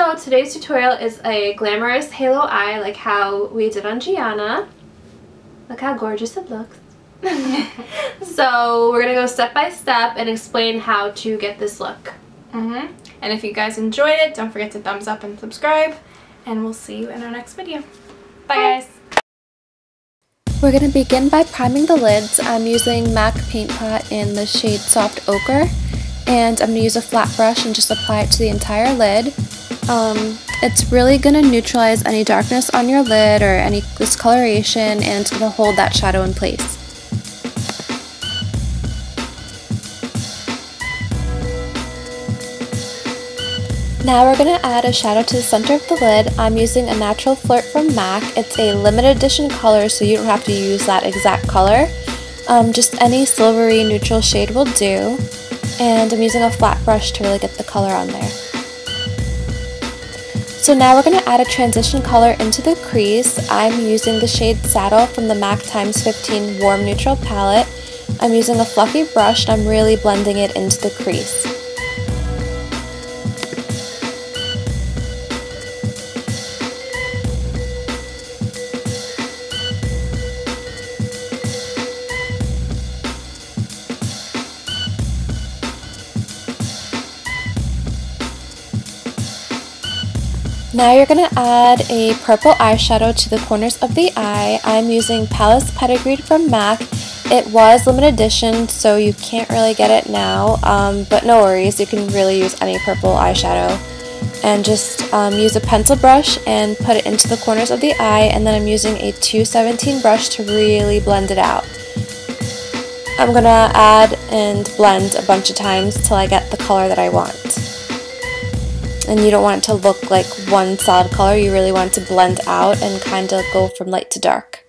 So today's tutorial is a glamorous halo eye like how we did on Gianna. Look how gorgeous it looks. So we're going to go step by step and explain how to get this look. And if you guys enjoyed it, don't forget to thumbs up and subscribe. And we'll see you in our next video. Bye guys! We're going to begin by priming the lids. I'm using MAC Paint Pot in the shade Soft Ochre. And I'm going to use a flat brush and just apply it to the entire lid. It's really going to neutralize any darkness on your lid or any discoloration, and it's going to hold that shadow in place. Now we're going to add a shadow to the center of the lid. I'm using a Natural Flirt from MAC. It's a limited edition color, so you don't have to use that exact color. Just any silvery neutral shade will do. And I'm using a flat brush to really get the color on there. So now we're going to add a transition color into the crease. I'm using the shade Saddle from the MAC x15 Warm Neutral palette. I'm using a fluffy brush and I'm really blending it into the crease. Now you're going to add a purple eyeshadow to the corners of the eye. I'm using Palace Pedigreed from MAC. It was limited edition, so you can't really get it now, but no worries, you can really use any purple eyeshadow. And just use a pencil brush and put it into the corners of the eye, and then I'm using a 217 brush to really blend it out. I'm going to add and blend a bunch of times till I get the color that I want. And you don't want it to look like one solid color, you really want it to blend out and kind of go from light to dark.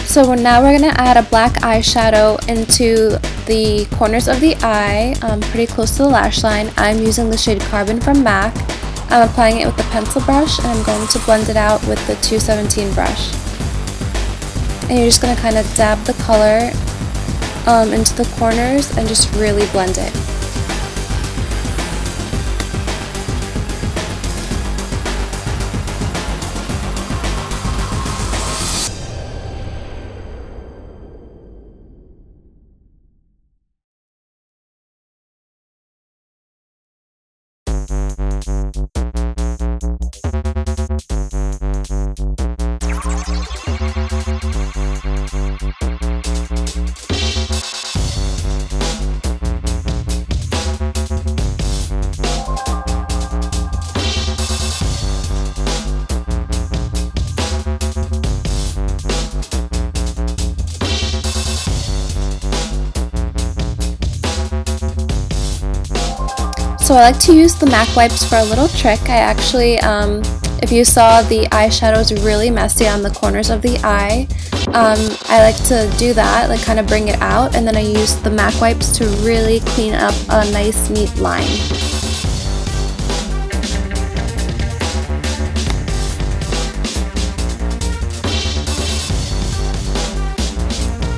So now we're going to add a black eyeshadow into the corners of the eye, pretty close to the lash line. I'm using the shade Carbon from MAC. I'm applying it with the pencil brush, and I'm going to blend it out with the 217 brush. And you're just going to kind of dab the color into the corners and just really blend it. So I like to use the MAC wipes for a little trick. I actually, if you saw, the eyeshadow is really messy on the corners of the eye. I like to do that, like kind of bring it out, and then I use the MAC wipes to really clean up a nice neat line.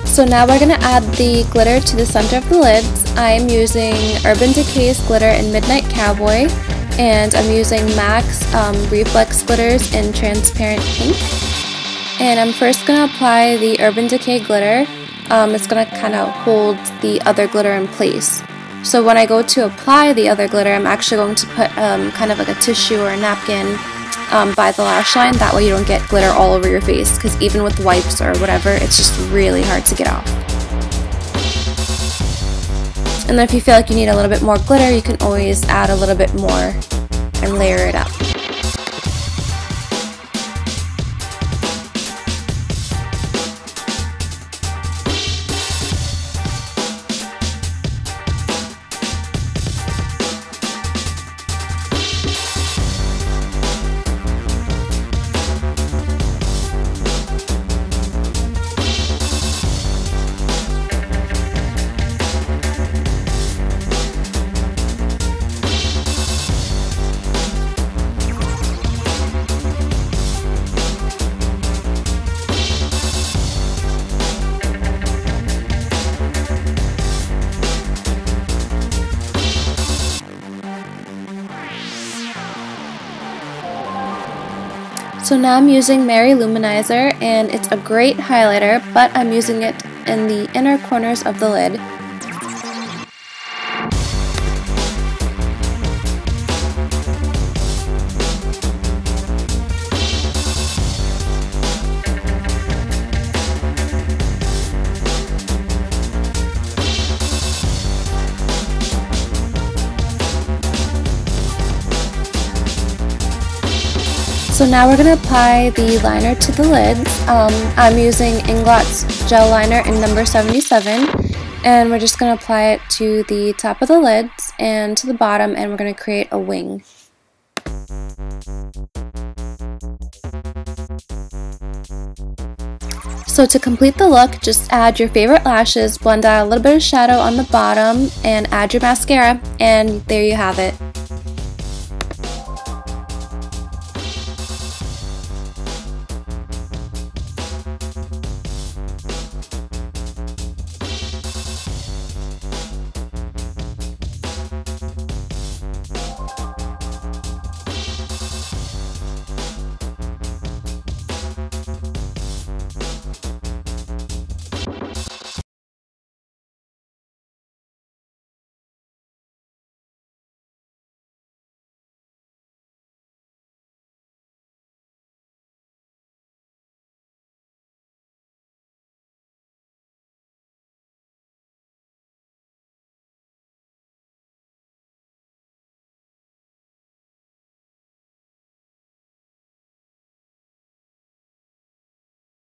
So now we're going to add the glitter to the center of the lids. I am using Urban Decay's glitter in Midnight Cowboy, and I'm using MAC's Reflex glitters in Transparent Pink. And I'm first going to apply the Urban Decay glitter. It's going to kind of hold the other glitter in place. So when I go to apply the other glitter, I'm actually going to put kind of like a tissue or a napkin by the lash line. That way you don't get glitter all over your face, because even with wipes or whatever, it's just really hard to get off. And then if you feel like you need a little bit more glitter, you can always add a little bit more and layer it up. So now I'm using Lou-Manizer, and it's a great highlighter, but I'm using it in the inner corners of the lid. So now we're going to apply the liner to the lids. I'm using Inglot Gel Iner in number 77, and we're just going to apply it to the top of the lids and to the bottom, and we're going to create a wing. So to complete the look, just add your favorite lashes, blend out a little bit of shadow on the bottom, and add your mascara, and there you have it.